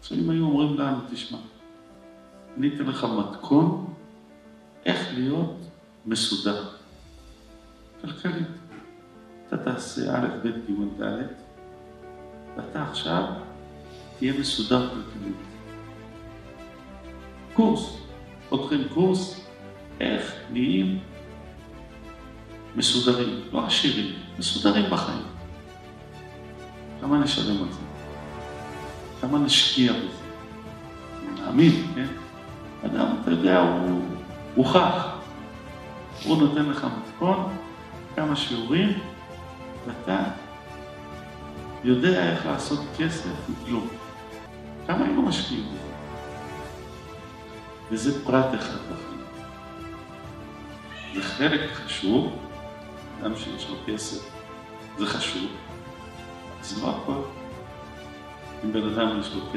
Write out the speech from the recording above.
עכשיו אם היו אומרים לנו, תשמע, אני אתן לך מתכון איך להיות מסודר. כלכלית. אתה תעשה א', ב', ג', ד', ואתה עכשיו תהיה מסודר כלכלית. קורס. פותחים קורס איך נהיים מסודרים, לא עשירים, מסודרים בחיים. כמה נשלם על זה? כמה נשקיע בזה? נאמין, כן? אדם, אתה יודע, הוא חך. הוא נותן לך מתכון, כמה שיעורים, ואתה יודע איך לעשות כסף וכלום. כמה היינו משקיעים בזה? וזה פרט אחד בחיים. זה חלק חשוב, אדם שיש לו כסף, זה חשוב. זה לא הכל. אם בן אדם יש לו כסף,